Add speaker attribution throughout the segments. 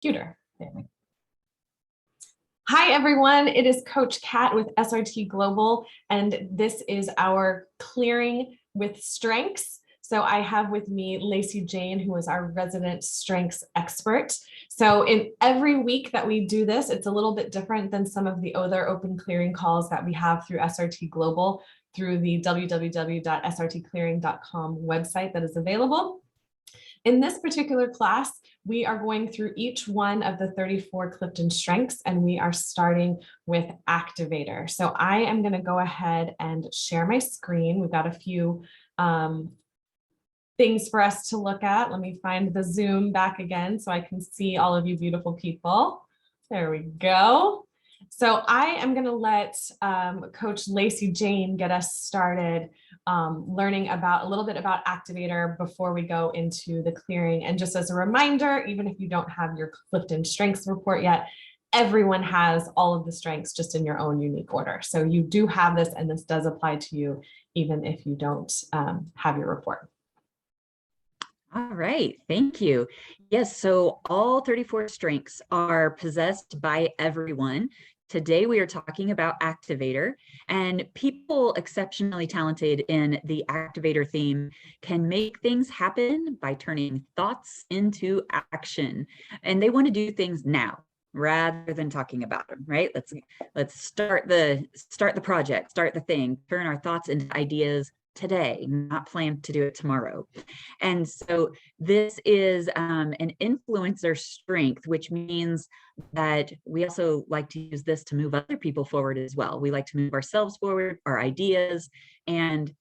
Speaker 1: computer. Hi, everyone. It is Coach Kat with SRT Global, and this is our Clearing with Strengths. So I have with me Lacey Jane, who is our resident strengths expert. So in every week that we do this, it's a little bit different than some of the other open clearing calls that we have through SRT Global, through the www.srtclearing.com website that is available. In this particular class, we are going through each one of the 34 Clifton Strengths, and we are starting with Activator. So I am going to go ahead and share my screen. We've got a few things for us to look at. Let me find the Zoom back again so I can see all of you beautiful people. There we go. So I am going to let Coach Lacey Jane get us started learning about a little bit about Activator before we go into the clearing. And just as a reminder, even if you don't have your Clifton Strengths report yet, everyone has all of the strengths just in your own unique order. So you do have this, and this does apply to you even if you don't have your report.
Speaker 2: All right, thank you. Yes, so all 34 strengths are possessed by everyone. Today we are talking about Activator, and people exceptionally talented in the Activator theme can make things happen by turning thoughts into action. And they want to do things now rather than talking about them, right? Let's start the project, start the thing, turn our thoughts into ideas today, not plan to do it tomorrow. And so this is an influencer strength, which means that we also like to use this to move other people forward as well. We like to move ourselves forward, our ideas, and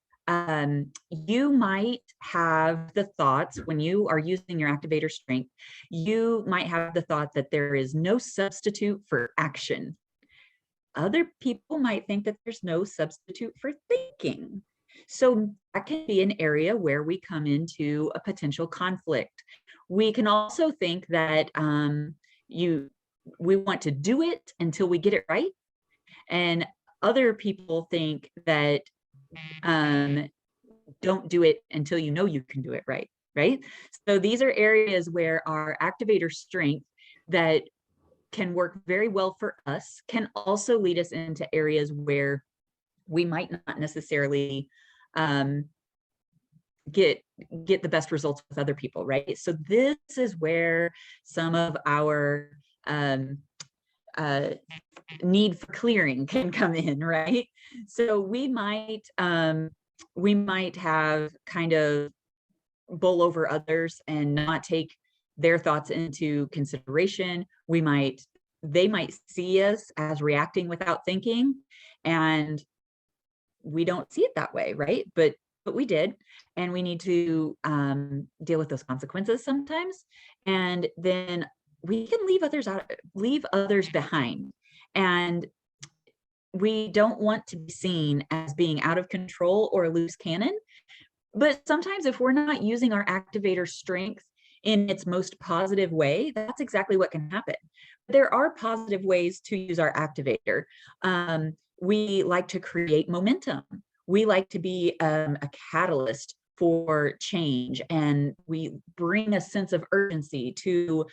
Speaker 2: you might have the thoughts when you are using your Activator strength, you might have the thought that there is no substitute for action. Other people might think that there's no substitute for thinking. So that can be an area where we come into a potential conflict. We can also think that we want to do it until we get it right. And other people think that don't do it until you know you can do it right, right? So these are areas where our Activator strength that can work very well for us can also lead us into areas where we might not necessarily get the best results with other people, right? So this is where some of our need for clearing can come in, right? So we might have kind of bowl over others and not take their thoughts into consideration. They might see us as reacting without thinking, and we don't see it that way, right? But we did, and we need to deal with those consequences sometimes. And then we can leave others behind. And we don't want to be seen as being out of control or a loose cannon. But sometimes if we're not using our Activator strength in its most positive way, that's exactly what can happen. There are positive ways to use our Activator. We like to create momentum. We like to be a catalyst for change, and we bring a sense of urgency to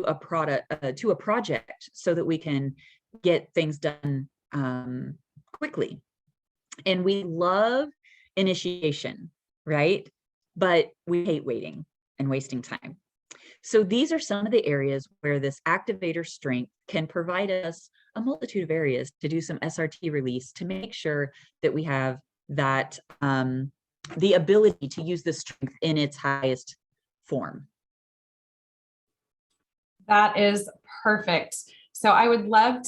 Speaker 2: a project so that we can get things done quickly. And we love initiation, right? But we hate waiting and wasting time. So these are some of the areas where this Activator strength can provide us a multitude of areas to do some SRT release to make sure that we have that the ability to use this strength in its highest form.
Speaker 1: That is perfect. So I would love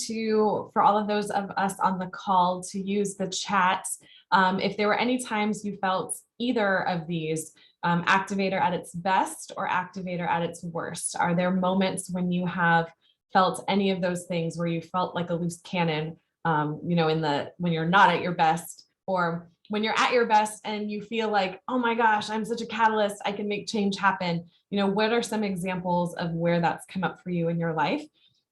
Speaker 1: for all of those of us on the call to use the chat. If there were any times you felt either of these, Activator at its best or Activator at its worst. Are there moments when you have felt any of those things where you felt like a loose cannon, when you're not at your best, or when you're at your best and you feel like, oh my gosh, I'm such a catalyst, I can make change happen? What are some examples of where that's come up for you in your life?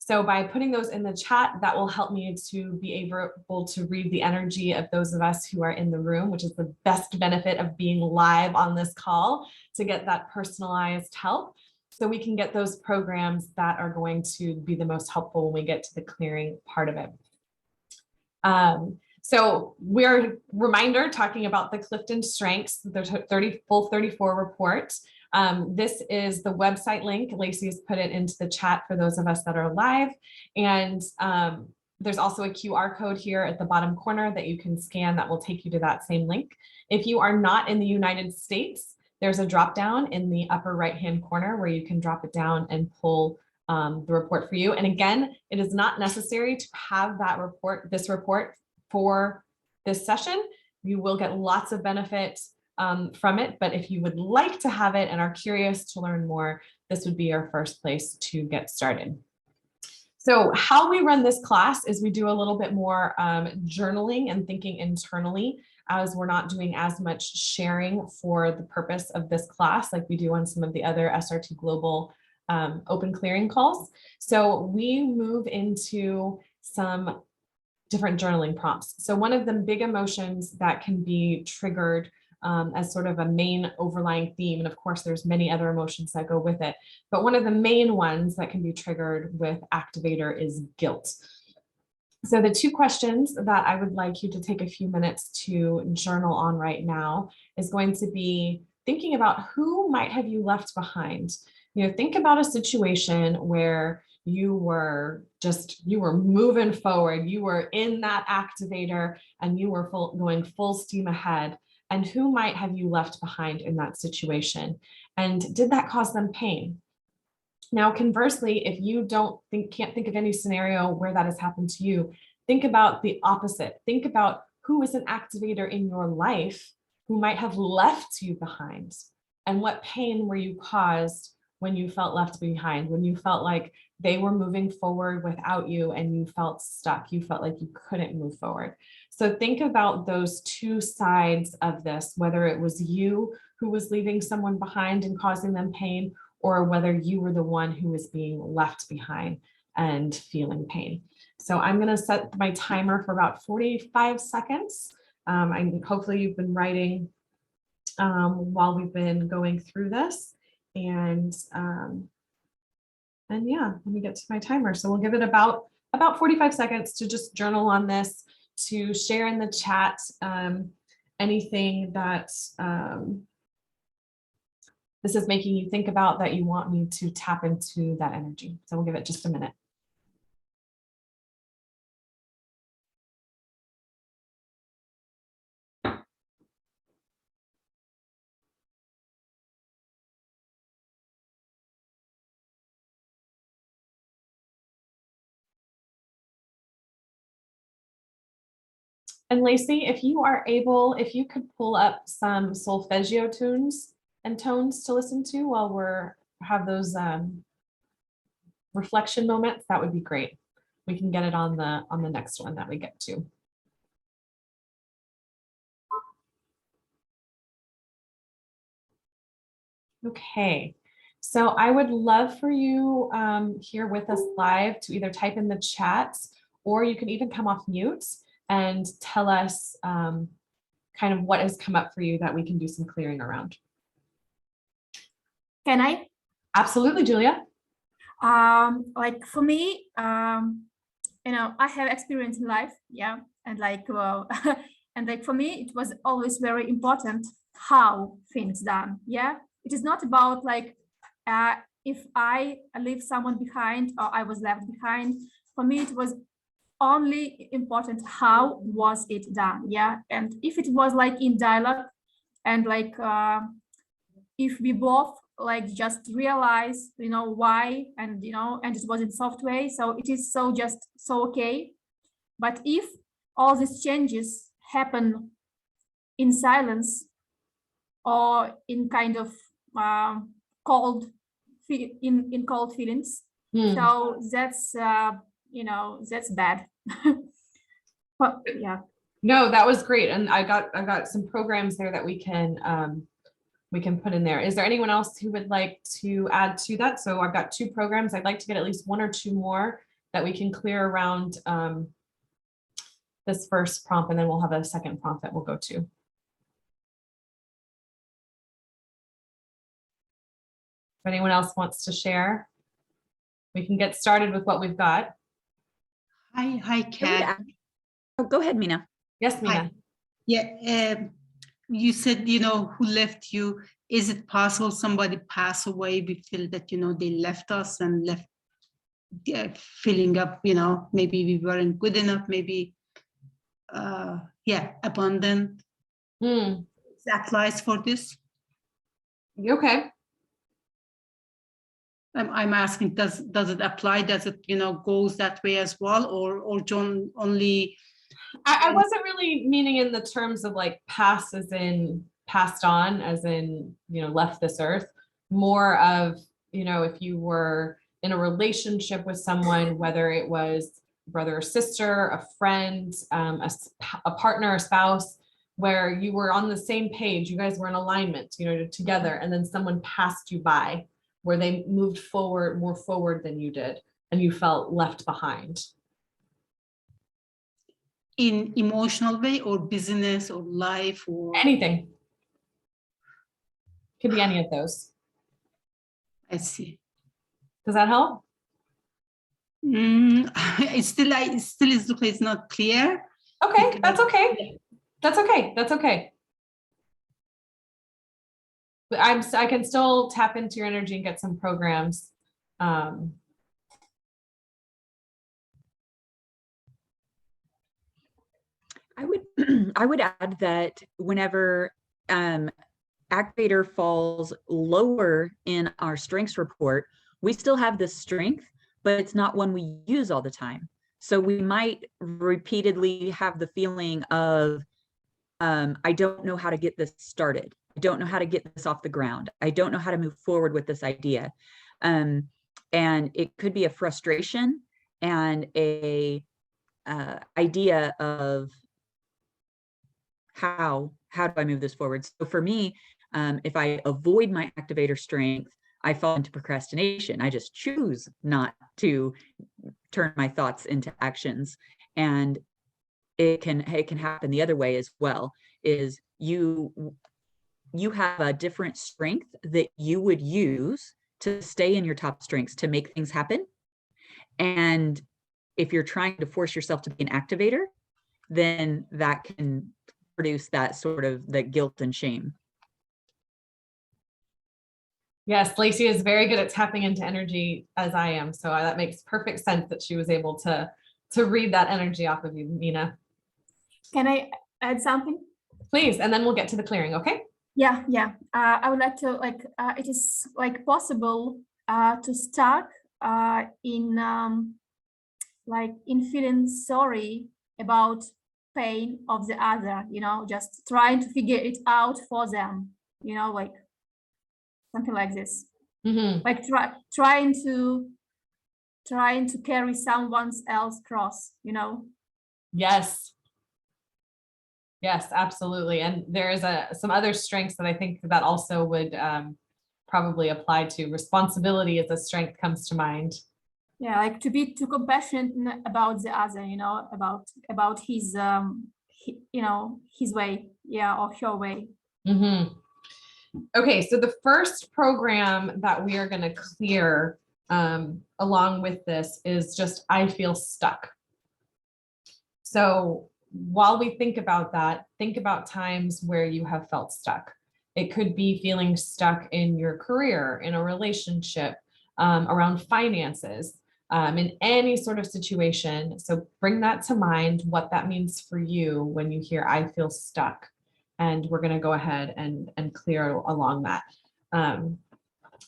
Speaker 1: So by putting those in the chat, that will help me to be able to read the energy of those of us who are in the room, which is the best benefit of being live on this call, to get that personalized help. so we can get those programs that are going to be the most helpful when we get to the clearing part of it. So we're, reminder, talking about the Clifton Strengths, the full 34 report. This is the website link. Lacey has put it into the chat for those of us that are live. And there's also a QR code here at the bottom corner that you can scan that will take you to that same link. If you are not in the United States, there's a drop down in the upper right-hand corner where you can drop it down and pull the report for you. And again, it is not necessary to have that report, this report for this session. You will get lots of benefit from it, but if you would like to have it and are curious to learn more, this would be your first place to get started. So how we run this class is we do a little bit more journaling and thinking internally, as we're not doing as much sharing for the purpose of this class like we do on some of the other SRT Global open clearing calls. So we move into some different journaling prompts. So one of the big emotions that can be triggered as sort of a main overlying theme, and of course there's many other emotions that go with it, but one of the main ones that can be triggered with Activator is guilt. So the two questions that I would like you to take a few minutes to journal on right now is going to be thinking about who might have you left behind. You know, think about a situation where you were moving forward, you were in that Activator and you were going full steam ahead, and who might have you left behind in that situation? And did that cause them pain? Now, conversely, if you can't think of any scenario where that has happened to you, think about the opposite. Think about who is an Activator in your life who might have left you behind, and what pain were you caused when you felt left behind, when you felt like they were moving forward without you and you felt stuck, you felt like you couldn't move forward. So think about those two sides of this, whether it was you who was leaving someone behind and causing them pain, or whether you were the one who was being left behind and feeling pain. So I'm going to set my timer for about 45 seconds. Hopefully you've been writing while we've been going through this. And yeah, let me get to my timer. So we'll give it about 45 seconds to just journal on this, to share in the chat anything that this is making you think about that you want me to tap into that energy. So we'll give it just a minute. And Lacey, if you are able, if you could pull up some solfeggio tunes and tones to listen to while have those reflection moments, that would be great. We can get it on the next one that we get to. Okay, so I would love for you here with us live to either type in the chat, or you can even come off mute and tell us kind of what has come up for you that we can do some clearing around.
Speaker 3: Can I?
Speaker 1: Absolutely, Julia.
Speaker 3: Like for me, you know, I have experience in life, yeah, and like, and like for me, it was always very important how things done, yeah. It is not about like if I leave someone behind or I was left behind. For me, it was only important how was it done, yeah. And if it was like in dialogue, and like if we both like just realize, you know, why, and you know, and it was in soft way, so it is so okay. But if all these changes happen in silence or in kind of cold feelings, so that's you know, that's bad. But yeah,
Speaker 1: no, that was great. And I got some programs there that we can put in there. Is there anyone else who would like to add to that? So I've got two programs. I'd like to get at least one or two more that we can clear around this first prompt, and then we'll have a second prompt that we'll go to. If anyone else wants to share, we can get started with what we've got.
Speaker 4: Hi,
Speaker 2: I would
Speaker 4: Kat.
Speaker 2: add- oh, go ahead, Mina.
Speaker 1: Yes, Mina.
Speaker 4: Yeah, you said, who left you. Is it possible somebody passed away? We feel that, they left us and left, filling up, maybe we weren't good enough, maybe, abundant.
Speaker 1: Hmm.
Speaker 4: That applies for this.
Speaker 1: Okay.
Speaker 4: I'm asking, does it apply? Does it, goes that way as well? Or John only?
Speaker 1: I wasn't really meaning in the terms of like pass as in passed on, as in, left this earth. More of, if you were in a relationship with someone, whether it was brother or sister, a friend, a partner, a spouse, where you were on the same page, you guys were in alignment, together, and then someone passed you by, where they moved forward, more forward than you did, and you felt left behind.
Speaker 4: In emotional way or business or life or?
Speaker 1: Anything. Could be any of those.
Speaker 4: I see.
Speaker 1: Does that help?
Speaker 4: It still is not clear.
Speaker 1: Okay, that's okay. That's okay. That's okay. But I can still tap into your energy and get some programs.
Speaker 2: I would add that whenever Activator falls lower in our strengths report, we still have this strength, but it's not one we use all the time. So we might repeatedly have the feeling of, I don't know how to get this started. I don't know how to get this off the ground. I don't know how to move forward with this idea. And it could be a frustration and a idea of how do I move this forward? So for me, if I avoid my activator strength, I fall into procrastination. I just choose not to turn my thoughts into actions. And it can happen the other way as well, is you have a different strength that you would use to stay in your top strengths to make things happen. And if you're trying to force yourself to be an activator, then that can produce that sort of the guilt and shame.
Speaker 1: Yes, Lacey is very good at tapping into energy, as I am. So that makes perfect sense that she was able to read that energy off of you, Mina.
Speaker 3: Can I add something?
Speaker 1: Please, and then we'll get to the clearing, okay?
Speaker 3: Yeah. I would like to it is possible to start in feeling sorry about pain of the other, just trying to figure it out for them, something like this.
Speaker 1: Mm-hmm.
Speaker 3: Like trying to carry someone else's cross,
Speaker 1: Yes, absolutely. And there is some other strengths that I think that also would probably apply to. Responsibility as a strength comes to mind.
Speaker 3: Yeah, to be too compassionate about the other, about his his way, or her way.
Speaker 1: Mm-hmm. Okay, so the first program that we are going to clear along with this is just I feel stuck. So while we think about that, think about times where you have felt stuck. It could be feeling stuck in your career, in a relationship, around finances, in any sort of situation. So bring that to mind, what that means for you when you hear I feel stuck. And we're going to go ahead and clear along that.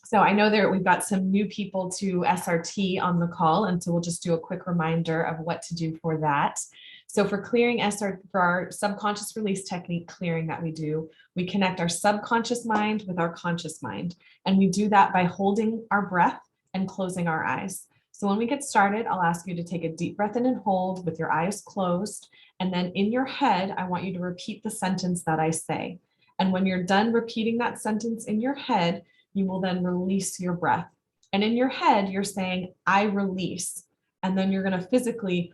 Speaker 1: So I know that we've got some new people to SRT on the call, and so we'll just do a quick reminder of what to do for that. So for clearing SRT, for our subconscious release technique clearing that we do, we connect our subconscious mind with our conscious mind. And we do that by holding our breath and closing our eyes. So when we get started, I'll ask you to take a deep breath in and hold with your eyes closed. And then in your head, I want you to repeat the sentence that I say. And when you're done repeating that sentence in your head, you will then release your breath. And in your head, you're saying, I release. And then you're going to physically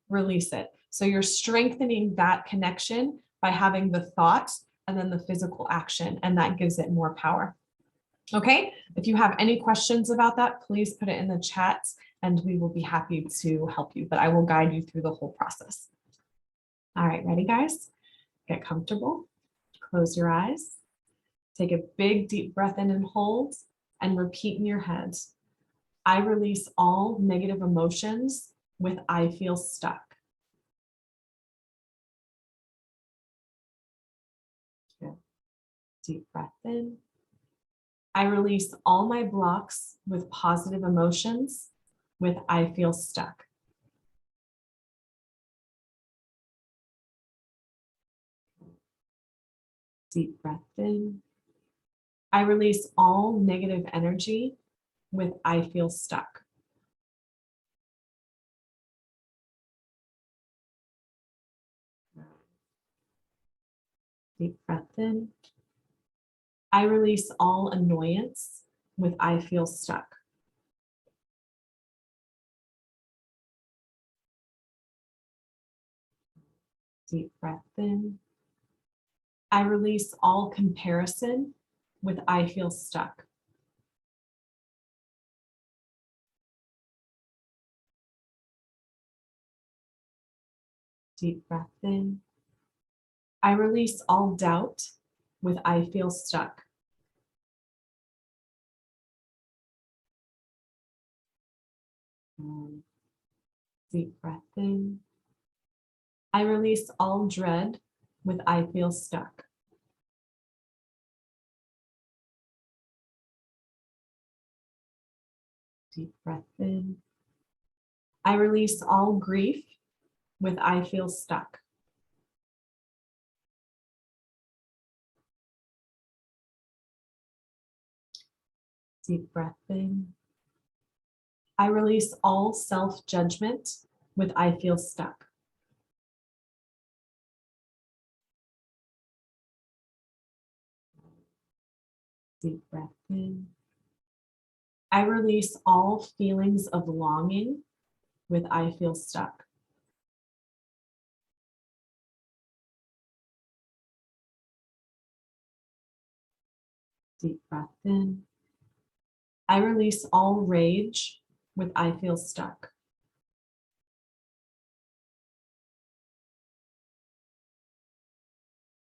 Speaker 1: release it. So you're strengthening that connection by having the thought and then the physical action, and that gives it more power. Okay, if you have any questions about that, please put it in the chat and we will be happy to help you, but I will guide you through the whole process. All right, ready guys? Get comfortable, close your eyes, take a big deep breath in and hold, and repeat in your head. I release all negative emotions with I feel stuck. Good. Deep breath in. I release all my blocks with positive emotions with I feel stuck. Deep breath in. I release all negative energy with I feel stuck. Deep breath in. I release all annoyance with I feel stuck. Deep breath in. I release all comparison with I feel stuck. Deep breath in. I release all doubt with I feel stuck. Deep breath in. I release all dread with I feel stuck. Deep breath in. I release all grief with I feel stuck. Deep breath in. I release all self-judgment with I feel stuck. Deep breath in. I release all feelings of longing with I feel stuck. Deep breath in. I release all rage with I feel stuck.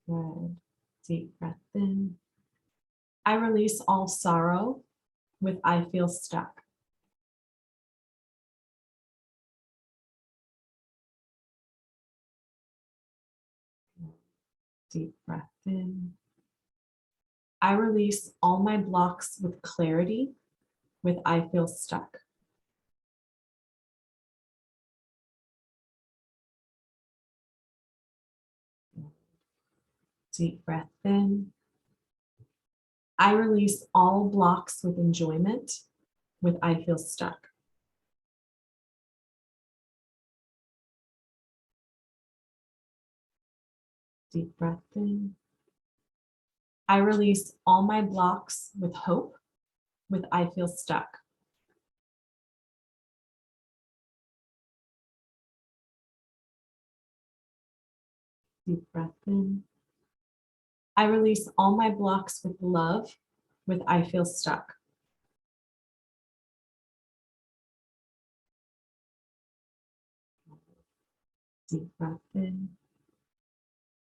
Speaker 1: Good. Deep breath in. I release all sorrow with I feel stuck. Deep breath in. I release all my blocks with clarity with I feel stuck. Deep breath in. I release all blocks with enjoyment with I feel stuck. Deep breath in. I release all my blocks with hope with I feel stuck. Deep breath in. I release all my blocks with love with I feel stuck. Deep breath in.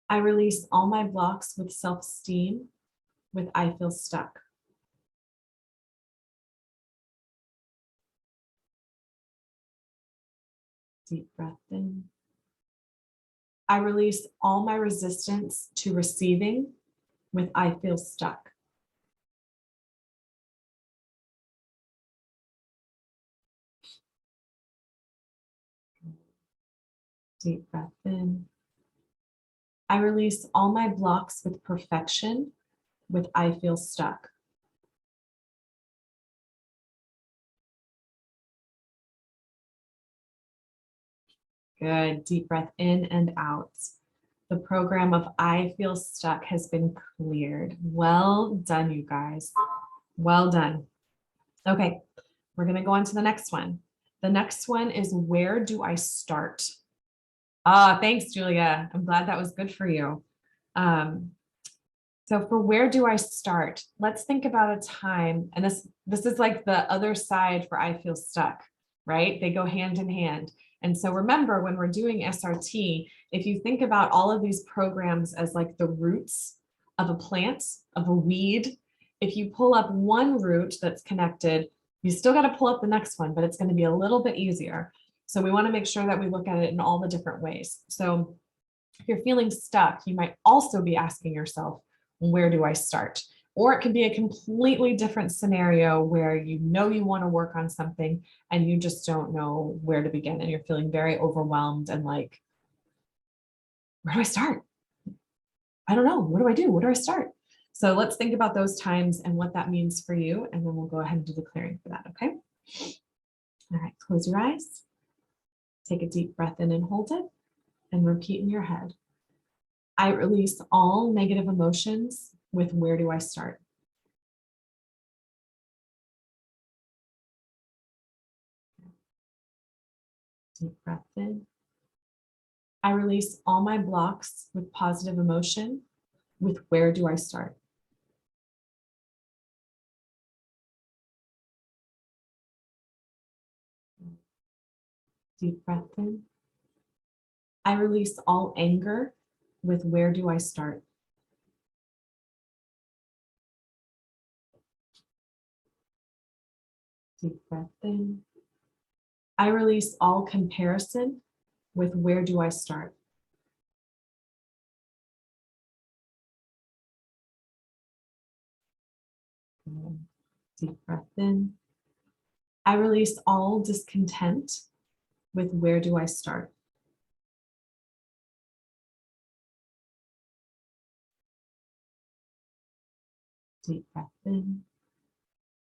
Speaker 1: I release all my blocks with self-esteem with I feel stuck. Deep breath in. I release all my resistance to receiving with I feel stuck. Deep breath in. I release all my blocks with perfection with I feel stuck. Good. Deep breath in and out. The program of I feel stuck has been cleared. Well done, you guys. Well done. Okay, we're going to go on to the next one. The next one is where do I start? Ah, thanks, Julia. I'm glad that was good for you. So for where do I start? Let's think about a time, and this is like the other side for I feel stuck, right? They go hand in hand. And so remember, when we're doing SRT, if you think about all of these programs as like the roots of a plant, of a weed, if you pull up one root that's connected, you still got to pull up the next one, but it's going to be a little bit easier. So we want to make sure that we look at it in all the different ways. So if you're feeling stuck, you might also be asking yourself, where do I start? Or it could be a completely different scenario where you know you want to work on something and you just don't know where to begin and you're feeling very overwhelmed and like, where do I start? I don't know. What do I do? Where do I start? So let's think about those times and what that means for you. And then we'll go ahead and do the clearing for that. Okay. All right. Close your eyes. Take a deep breath in and hold it and repeat in your head. I release all negative emotions with where do I start? Deep breath in. I release all my blocks with positive emotion with where do I start? Deep breath in. I release all anger with where do I start? Deep breath in. I release all comparison with where do I start? Deep breath in. I release all discontent with where do I start? Deep breath in.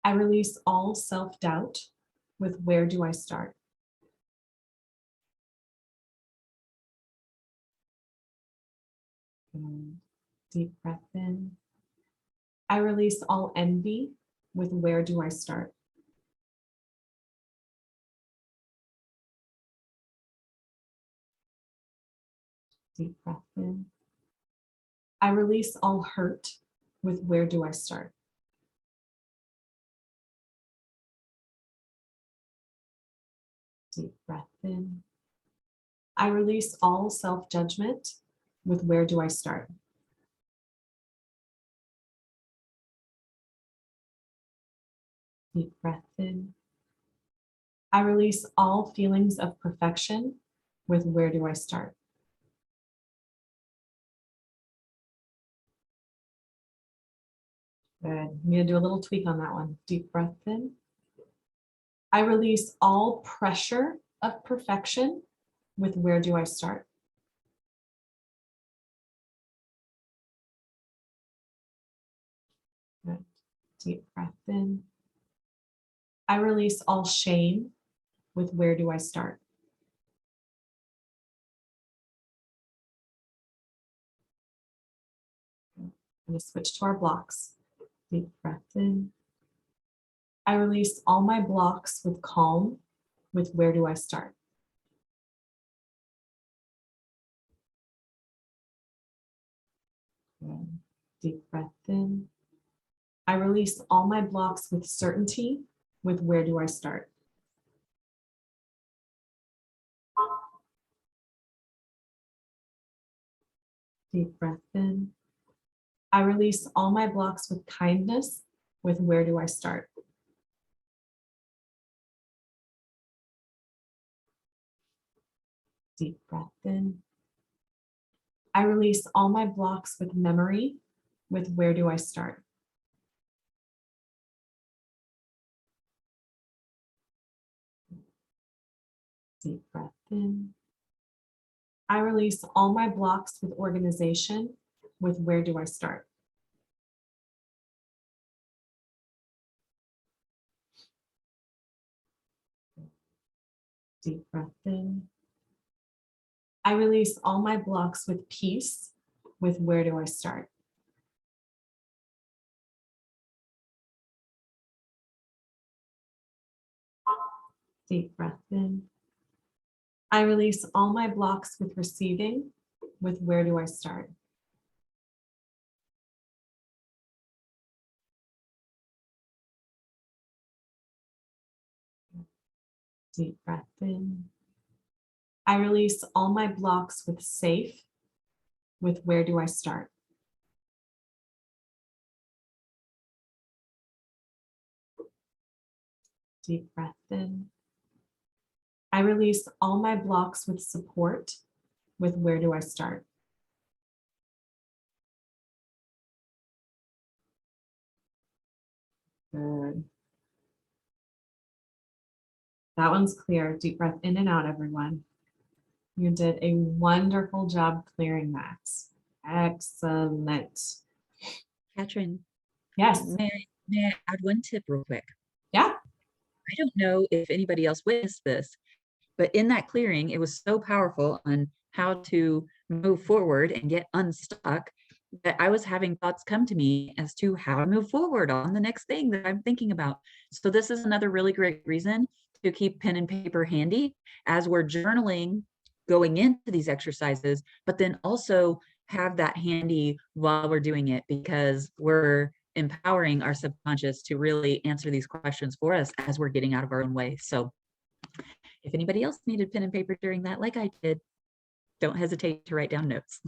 Speaker 1: I release all self-doubt with where do I start? Deep breath in. I release all envy with where do I start? Deep breath in. I release all hurt with where do I start? Deep breath in. I release all self-judgment with where do I start? Deep breath in. I release all feelings of perfection with where do I start? Good. I'm going to do a little tweak on that one. Deep breath in. I release all pressure of perfection with where do I start? Good. Deep breath in. I release all shame with where do I start? I'm going to switch to our blocks. Deep breath in. I release all my blocks with calm with where do I start? Good. Deep breath in. I release all my blocks with certainty with where do I start? Deep breath in. I release all my blocks with kindness with where do I start? Deep breath in. I release all my blocks with memory with where do I start? Deep breath in. I release all my blocks with organization with where do I start? Deep breath in. I release all my blocks with peace with where do I start? Deep breath in. I release all my blocks with receiving with where do I start? Deep breath in. I release all my blocks with safe, with where do I start? Deep breath in. I release all my blocks with support, with where do I start? Good. That one's clear. Deep breath in and out, everyone. You did a wonderful job clearing that. Excellent.
Speaker 2: Katrin,
Speaker 1: Yes.
Speaker 2: may I add one tip real quick?
Speaker 1: Yeah.
Speaker 2: I don't know if anybody else witnessed this, but in that clearing, it was so powerful on how to move forward and get unstuck that I was having thoughts come to me as to how to move forward on the next thing that I'm thinking about. So this is another really great reason to keep pen and paper handy as we're journaling going into these exercises, but then also have that handy while we're doing it, because we're empowering our subconscious to really answer these questions for us as we're getting out of our own way. So if anybody else needed pen and paper during that, like I did, don't hesitate to write down notes.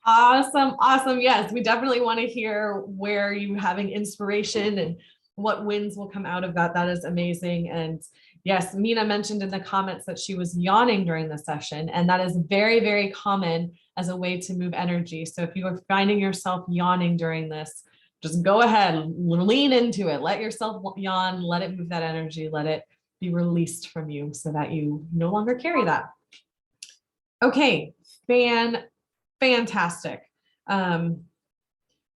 Speaker 1: Awesome. Awesome. Yes, we definitely want to hear where you're having inspiration and what wins will come out of that. That is amazing. And yes, Mina mentioned in the comments that she was yawning during the session, and that is very, very common as a way to move energy. So if you are finding yourself yawning during this, just go ahead, lean into it, let yourself yawn, let it move that energy, let it be released from you so that you no longer carry that. Okay, fantastic.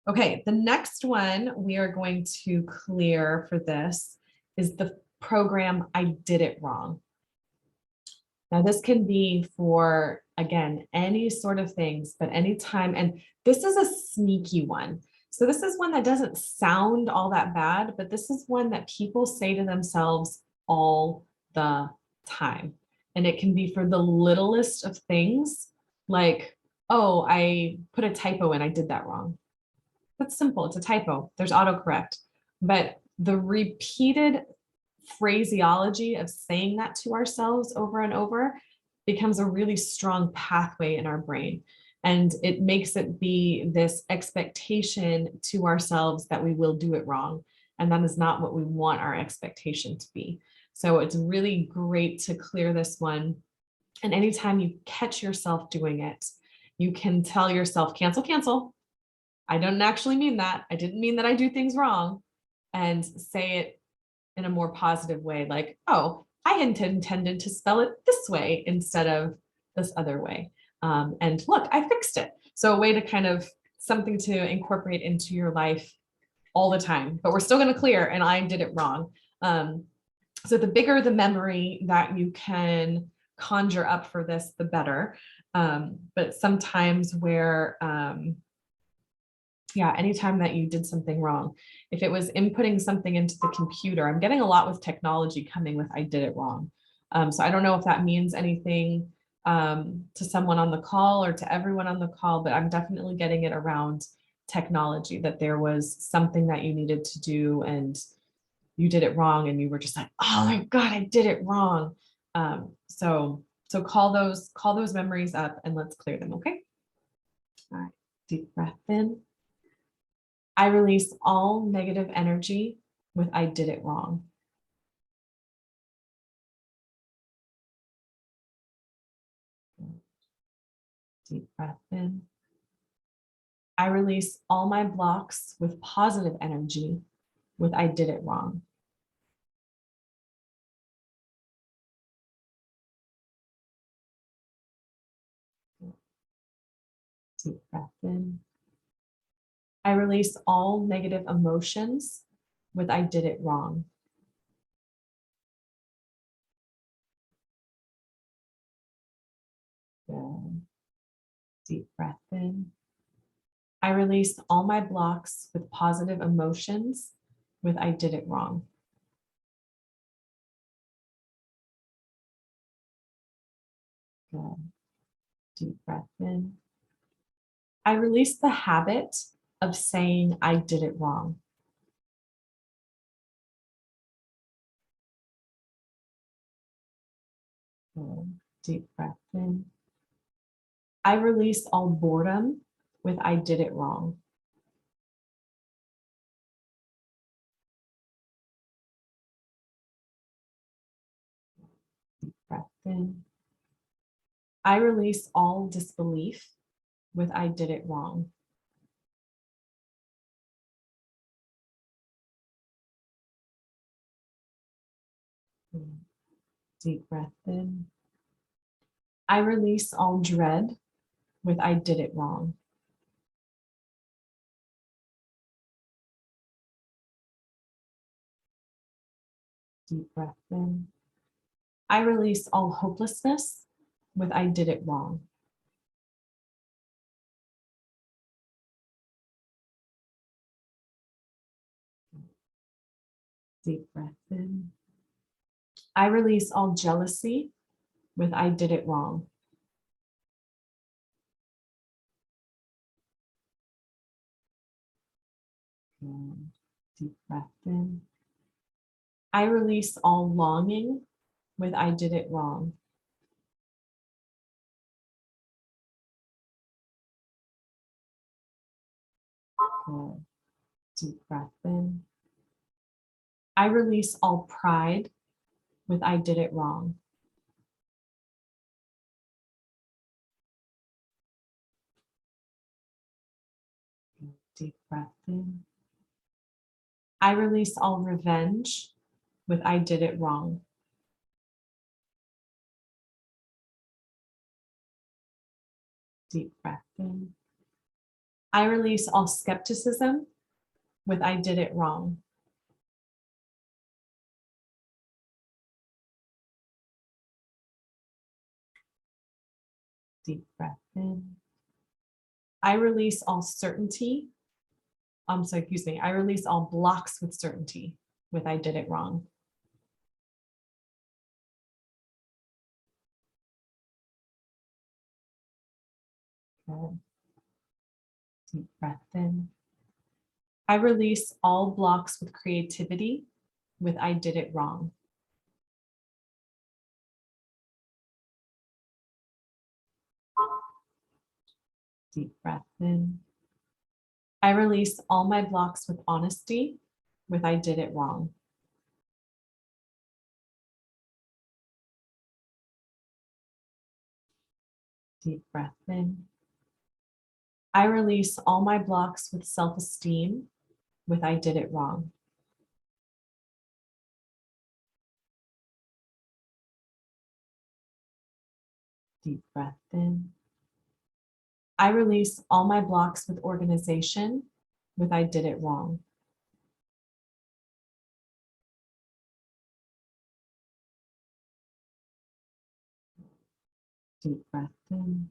Speaker 1: Okay, the next one we are going to clear for this is the program I did it wrong. Now this can be for, again, any sort of things, but anytime, and this is a sneaky one. So this is one that doesn't sound all that bad, but this is one that people say to themselves all the time. And it can be for the littlest of things, like, oh, I put a typo in, I did that wrong. That's simple, it's a typo, there's autocorrect. But the repeated phraseology of saying that to ourselves over and over becomes a really strong pathway in our brain. And it makes it be this expectation to ourselves that we will do it wrong. And that is not what we want our expectation to be. So it's really great to clear this one. And anytime you catch yourself doing it, you can tell yourself, cancel, cancel. I don't actually mean that. I didn't mean that I do things wrong. And say it in a more positive way, like, oh, I intended to spell it this way instead of this other way. And look, I fixed it. So a way to kind of something to incorporate into your life all the time, but we're still going to clear, and I did it wrong. So the bigger the memory that you can conjure up for this, the better. But sometimes where, yeah, anytime that you did something wrong, if it was inputting something into the computer, I'm getting a lot with technology coming with I did it wrong. So I don't know if that means anything to someone on the call or to everyone on the call, but I'm definitely getting it around technology, that there was something that you needed to do and you did it wrong, and you were just like, oh my God, I did it wrong. So call those memories up and let's clear them, okay? All right, deep breath in. I release all negative energy with I did it wrong. Deep breath in. I release all my blocks with positive energy with I did it wrong. Deep breath in. I release all negative emotions with I did it wrong. Good. Deep breath in. I release all my blocks with positive emotions with I did it wrong. Good. Deep breath in. I release the habit of saying I did it wrong. Good. Deep breath in. I release all boredom with I did it wrong. Deep breath in. I release all disbelief with I did it wrong. Deep breath in. I release all dread with I did it wrong. Deep breath in. I release all hopelessness with I did it wrong. Deep breath in. I release all jealousy with I did it wrong. Good. Deep breath in. I release all longing with I did it wrong. Good. Deep breath in. I release all pride with I did it wrong. Deep breath in. I release all revenge with I did it wrong. Deep breath in. I release all skepticism with I did it wrong. Deep breath in. I release all certainty. I release all blocks with certainty with I did it wrong. Good. Deep breath in. I release all blocks with creativity with I did it wrong. Deep breath in. I release all my blocks with honesty with I did it wrong. Deep breath in. I release all my blocks with self-esteem with I did it wrong. Deep breath in. I release all my blocks with organization with I did it wrong. Deep breath in.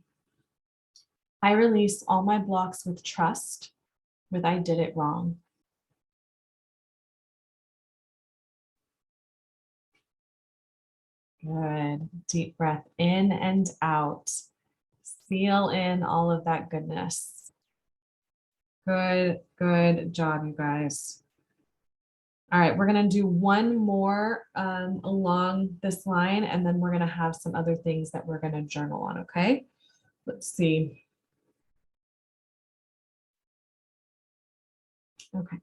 Speaker 1: I release all my blocks with trust with I did it wrong. Good. Deep breath in and out. Seal in all of that goodness. Good job, you guys. All right, we're gonna do one more along this line, and then we're gonna have some other things that we're gonna journal on, okay? Let's see. Okay.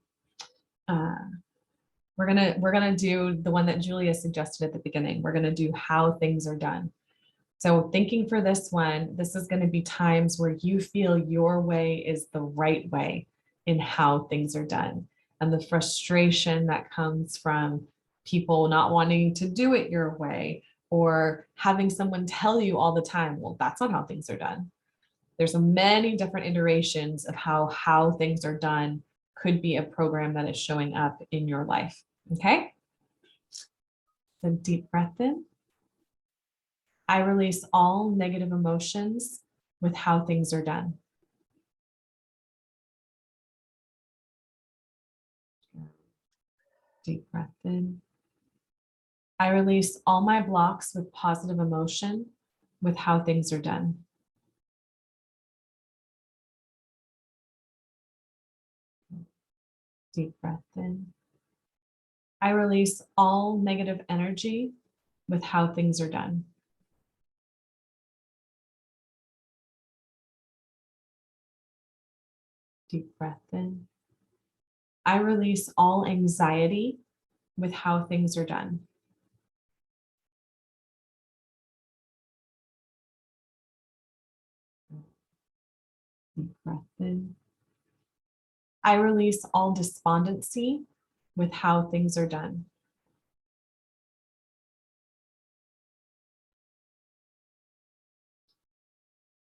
Speaker 1: We're gonna do the one that Julia suggested at the beginning. We're gonna do how things are done. So thinking for this one, this is going to be times where you feel your way is the right way in how things are done. And the frustration that comes from people not wanting to do it your way, or having someone tell you all the time, well, that's not how things are done. There's many different iterations of how things are done could be a program that is showing up in your life. Okay. So deep breath in. I release all negative emotions with how things are done. Deep breath in. I release all my blocks with positive emotion with how things are done. Deep breath in. I release all negative energy with how things are done. Deep breath in. I release all anxiety with how things are done. Deep breath in. I release all despondency with how things are done.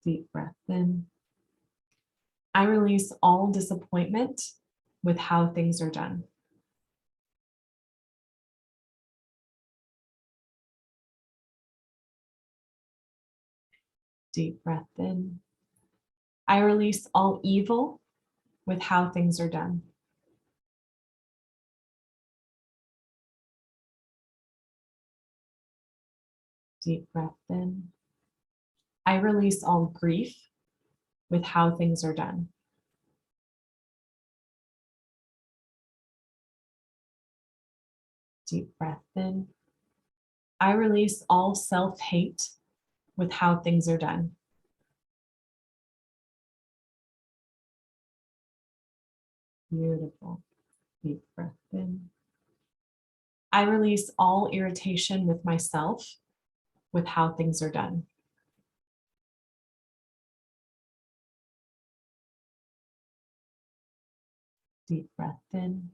Speaker 1: Deep breath in. I release all disappointment with how things are done. Deep breath in. I release all evil with how things are done. Deep breath in. I release all grief with how things are done. Deep breath in. I release all self-hate with how things are done. Beautiful. Deep breath in. I release all irritation with myself with how things are done. Deep breath in.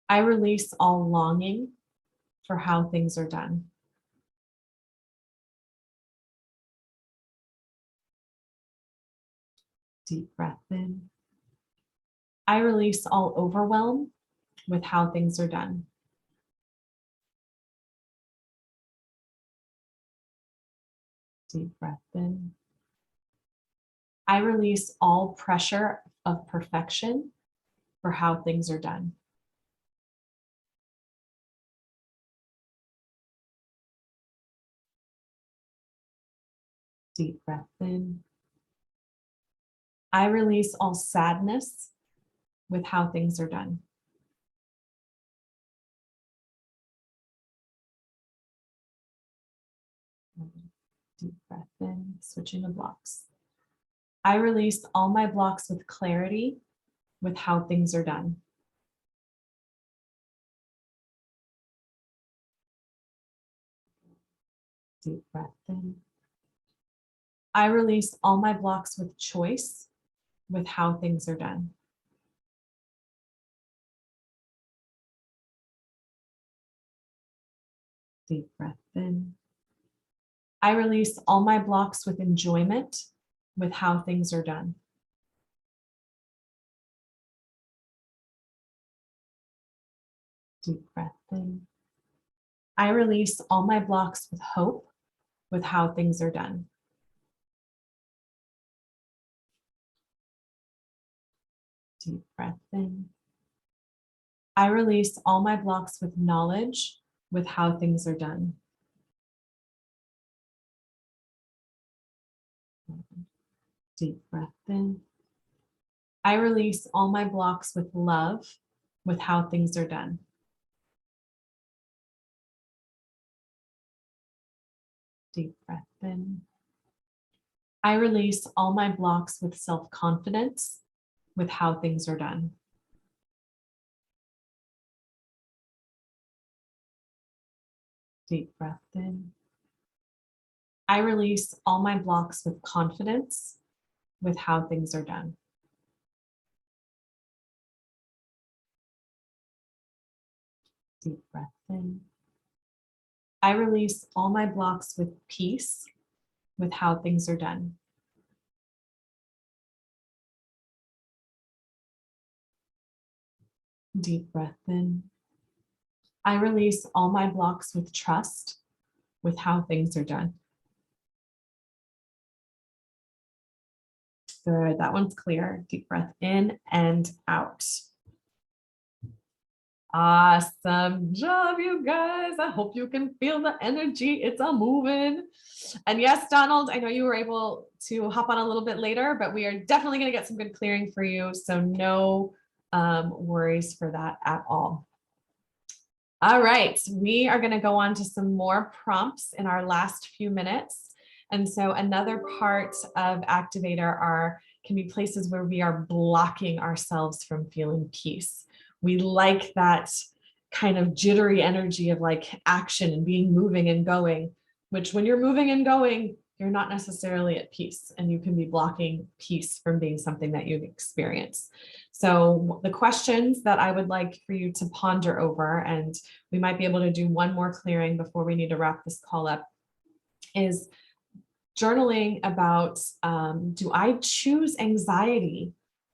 Speaker 1: I release all longing for how things are done. Deep breath in. I release all overwhelm with how things are done. Deep breath in. I release all pressure of perfection for how things are done. Deep breath in. I release all sadness with how things are done. Deep breath in, switching to blocks. I release all my blocks with clarity with how things are done. Deep breath in. I release all my blocks with choice with how things are done. Deep breath in. I release all my blocks with enjoyment with how things are done. Deep breath in. I release all my blocks with hope with how things are done. Deep breath in. I release all my blocks with knowledge with how things are done. Deep breath in. I release all my blocks with love with how things are done. Deep breath in. I release all my blocks with self-confidence with how things are done. Deep breath in. I release all my blocks with confidence with how things are done. Deep breath in. I release all my blocks with peace with how things are done. Deep breath in. I release all my blocks with trust with how things are done. Good, that one's clear. Deep breath in and out. Awesome job, you guys. I hope you can feel the energy. It's a moving. And yes, Donald, I know you were able to hop on a little bit later, but we are definitely going to get some good clearing for you. So no worries for that at all. All right, we are going to go on to some more prompts in our last few minutes. And so another part of Activator are can be places where we are blocking ourselves from feeling peace. We like that kind of jittery energy of like action and being moving and going, which when you're moving and going, you're not necessarily at peace, and you can be blocking peace from being something that you experience. So the questions that I would like for you to ponder over, and we might be able to do one more clearing before we need to wrap this call up, is journaling about, do I choose anxiety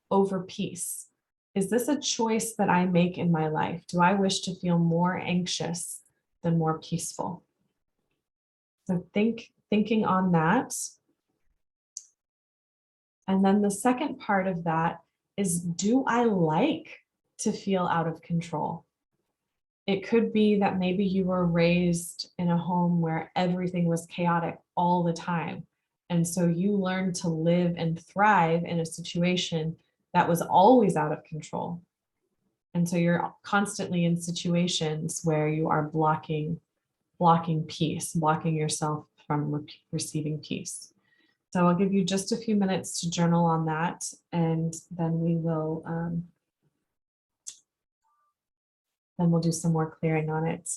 Speaker 1: over peace? Is this a choice that I make in my life? Do I wish to feel more anxious than more peaceful? So thinking on that. And then the second part of that is, do I like to feel out of control? It could be that maybe you were raised in a home where everything was chaotic all the time. And so you learned to live and thrive in a situation that was always out of control. And so you're constantly in situations where you are blocking peace, blocking yourself from receiving peace. So I'll give you just a few minutes to journal on that, and then we'll do some more clearing on it.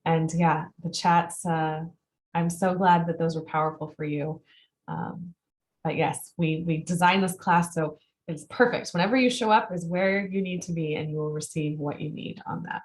Speaker 1: And yeah, the chats, I'm so glad that those were powerful for you. But yes, we designed this class so it's perfect. Whenever you show up is where you need to be, and you will receive what you need on that.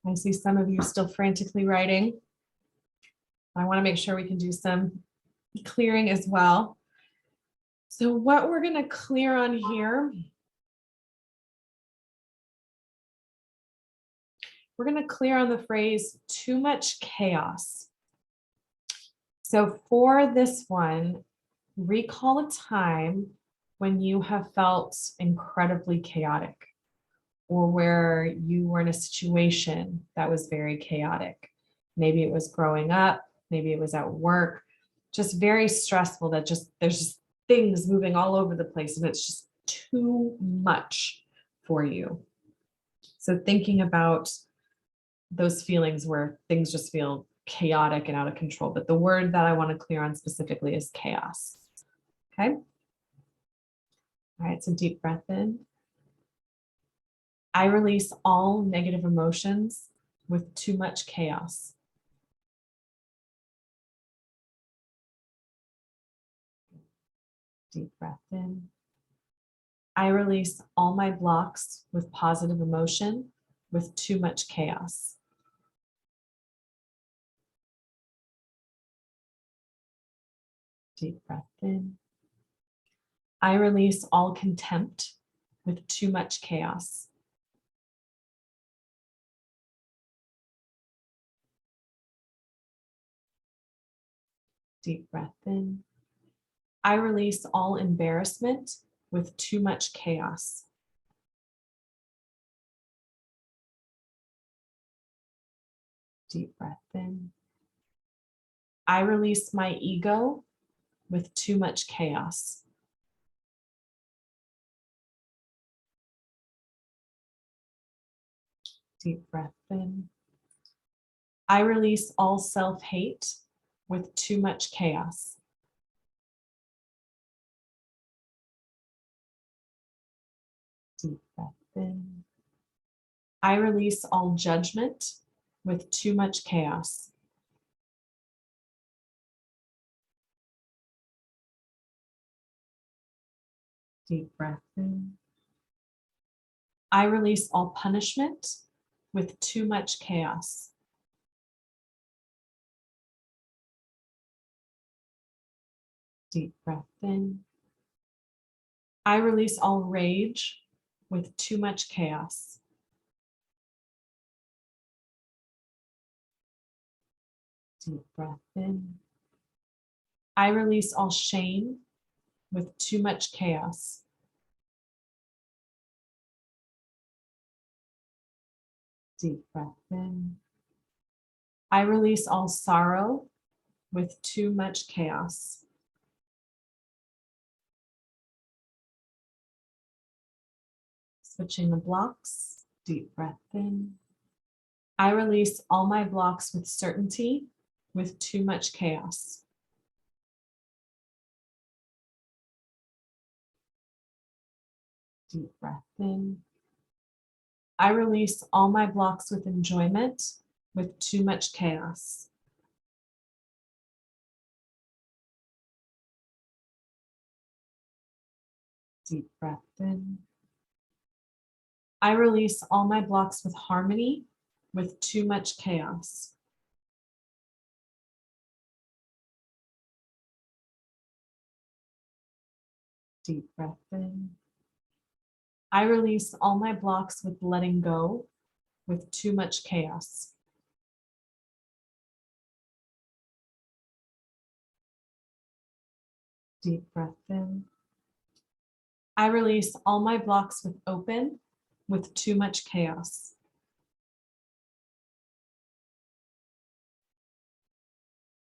Speaker 1: I see some of you still frantically writing. I want to make sure we can do some clearing as well. So what we're going to clear on here, we're going to clear on the phrase too much chaos. So for this one, recall a time when you have felt incredibly chaotic, or where you were in a situation that was very chaotic. Maybe it was growing up, maybe it was at work, just very stressful, that there's just things moving all over the place and it's just too much for you. So thinking about those feelings where things just feel chaotic and out of control, but the word that I want to clear on specifically is chaos. Okay. All right, so deep breath in. I release all negative emotions with too much chaos. Deep breath in. I release all my blocks with positive emotion with too much chaos. Deep breath in. I release all contempt with too much chaos. Deep breath in. I release all embarrassment with too much chaos. Deep breath in. I release my ego with too much chaos. Deep breath in. I release all self-hate with too much chaos. Deep breath in. I release all judgment with too much chaos. Deep breath in. I release all punishment with too much chaos. Deep breath in. I release all rage with too much chaos. Deep breath in. I release all shame with too much chaos. Deep breath in. I release all sorrow with too much chaos. Switching the blocks, deep breath in. I release all my blocks with certainty with too much chaos. Deep breath in. I release all my blocks with enjoyment with too much chaos. Deep breath in. I release all my blocks with harmony with too much chaos. Deep breath in. I release all my blocks with letting go with too much chaos. Deep breath in. I release all my blocks with open with too much chaos.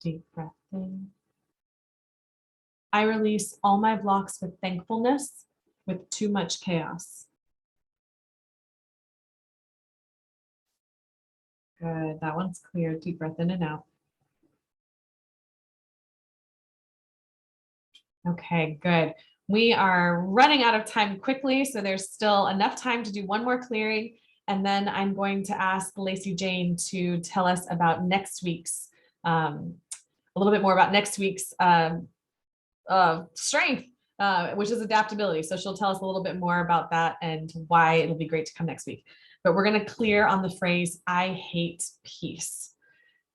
Speaker 1: Deep breath in. I release all my blocks with thankfulness with too much chaos. Good, that one's clear. Deep breath in and out. Okay, good. We are running out of time quickly, so there's still enough time to do one more clearing. And then I'm going to ask Lacey Jane to tell us about next week's, a little bit more about next week's strength, which is adaptability. So she'll tell us a little bit more about that and why it'll be great to come next week. But we're going to clear on the phrase, I hate peace.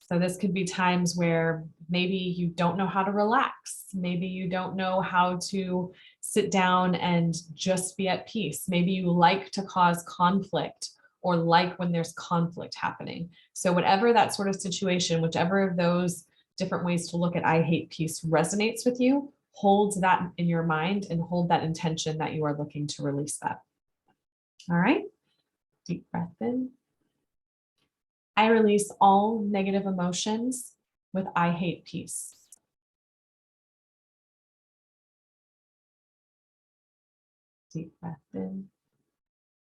Speaker 1: So this could be times where maybe you don't know how to relax. Maybe you don't know how to sit down and just be at peace. Maybe you like to cause conflict or like when there's conflict happening. So whatever that sort of situation, whichever of those different ways to look at I hate peace resonates with you, hold that in your mind and hold that intention that you are looking to release that. All right, deep breath in. I release all negative emotions with I hate peace. Deep breath in.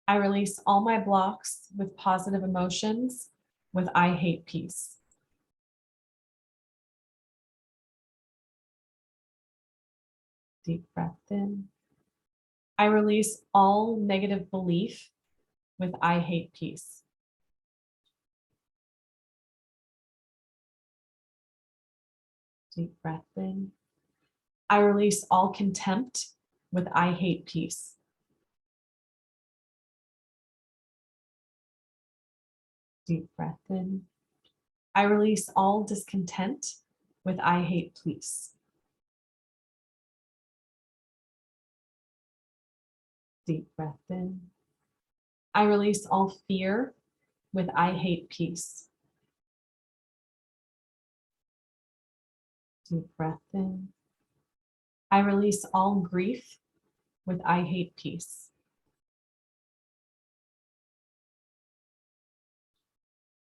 Speaker 1: I release all my blocks with positive emotions with I hate peace. Deep breath in. I release all negative belief with I hate peace. Deep breath in. I release all contempt with I hate peace. Deep breath in. I release all discontent with I hate peace. Deep breath in. I release all fear with I hate peace. Deep breath in. I release all grief with I hate peace.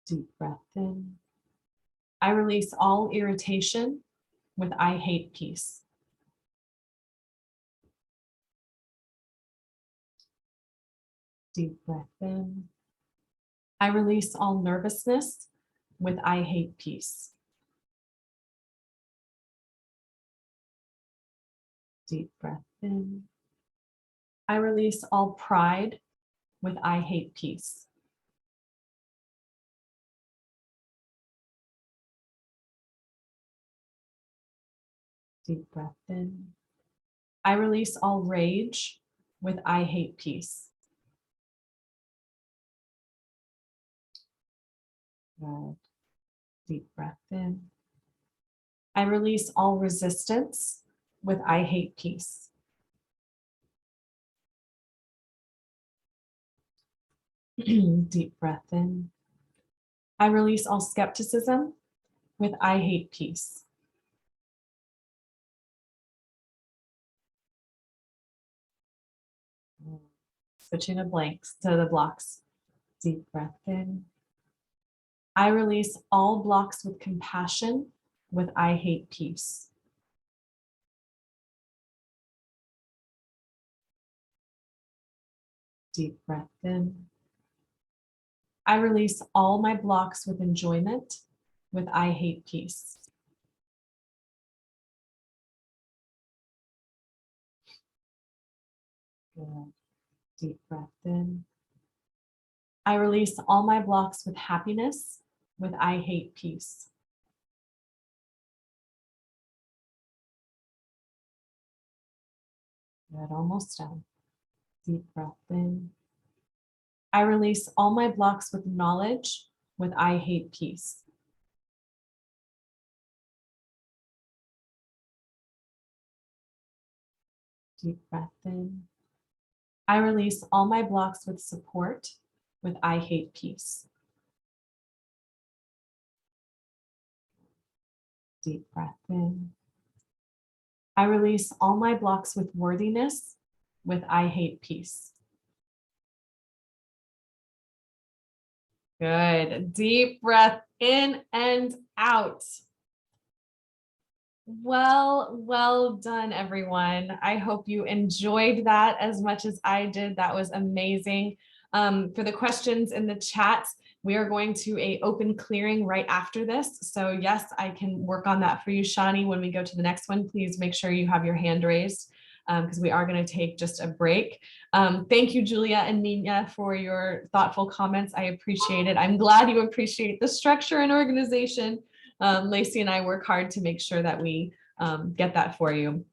Speaker 1: Deep breath in. I release all irritation with I hate peace. Deep breath in. I release all nervousness with I hate peace. Deep breath in. I release all pride with I hate peace. Deep breath in. I release all rage with I hate peace. Good. Deep breath in. I release all resistance with I hate peace. Deep breath in. I release all skepticism with I hate peace. Switching to blanks to the blocks. Deep breath in. I release all blocks with compassion with I hate peace. Deep breath in. I release all my blocks with enjoyment with I hate peace. Good. Deep breath in. I release all my blocks with happiness with I hate peace. Good, almost done. Deep breath in. I release all my blocks with knowledge with I hate peace. Deep breath in. I release all my blocks with support with I hate peace. Deep breath in. I release all my blocks with worthiness with I hate peace. Good. Deep breath in and out. Well done, everyone. I hope you enjoyed that as much as I did. That was amazing. For the questions in the chat, we are going to an open clearing right after this. So yes, I can work on that for you, Shani. When we go to the next one, please make sure you have your hand raised because we are going to take just a break. Thank you, Julia and Nina, for your thoughtful comments. I appreciate it. I'm glad you appreciate the structure and organization. Lacey and I work hard to make sure that we get that for you.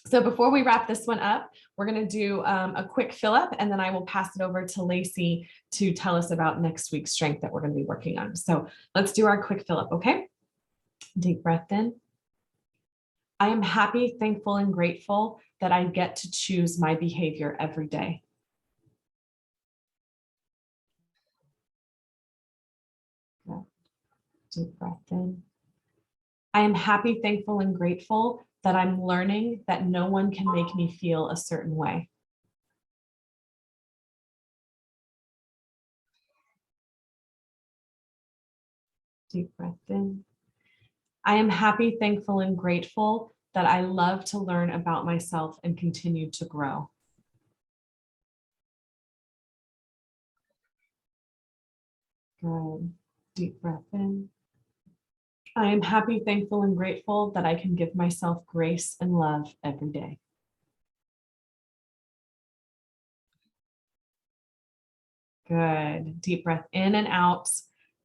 Speaker 1: So before we wrap this one up, we're going to do a quick fill up, and then I will pass it over to Lacey to tell us about next week's strength that we're going to be working on. So let's do our quick fill up, okay? Deep breath in. I am happy, thankful, and grateful that I get to choose my behavior every day. Good. Deep breath in. I am happy, thankful, and grateful that I'm learning that no one can make me feel a certain way. Deep breath in. I am happy, thankful, and grateful that I love to learn about myself and continue to grow. Good. Deep breath in. I am happy, thankful, and grateful that I can give myself grace and love every day. Good. Deep breath in and out.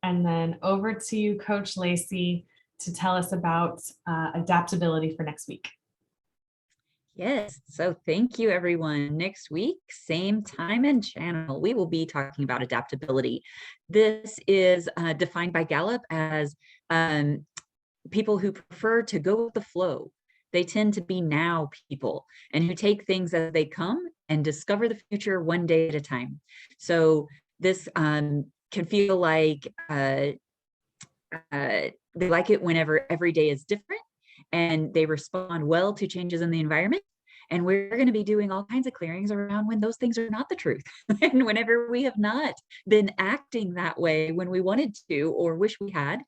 Speaker 1: And then over to you, Coach Lacey, to tell us about adaptability for next week.
Speaker 2: Yes, so thank you, everyone. Next week, same time and channel, we will be talking about adaptability. This is defined by Gallup as people who prefer to go with the flow. They tend to be now people and who take things as they come and discover the future one day at a time. So this can feel like they like it whenever every day is different and they respond well to changes in the environment. And we're going to be doing all kinds of clearings around when those things are not the truth. And whenever we have not been acting that way when we wanted to or wish we had.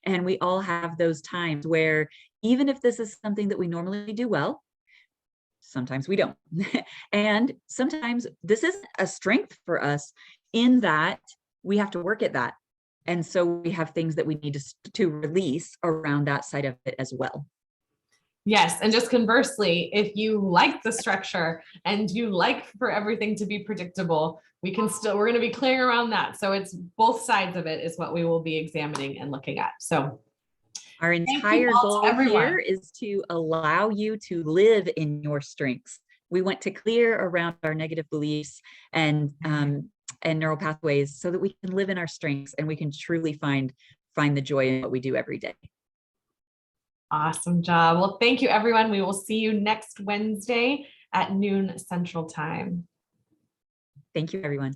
Speaker 2: And we all have those times where even if this is something that we normally do well, sometimes we don't. And sometimes this isn't a strength for us in that we have to work at that. And so we have things that we need to release around that side of it as well.
Speaker 1: Yes, and just conversely, if you like the structure and you like for everything to be predictable, we're going to be clearing around that. So it's both sides of it is what we will be examining and looking at. So
Speaker 2: our entire goal here is to allow you to live in your strengths. We want to clear around our negative beliefs and neural pathways so that we can live in our strengths and we can truly find the joy in what we do every day.
Speaker 1: Awesome job. Well, thank you, everyone. We will see you next Wednesday at noon Central Time.
Speaker 2: Thank you, everyone.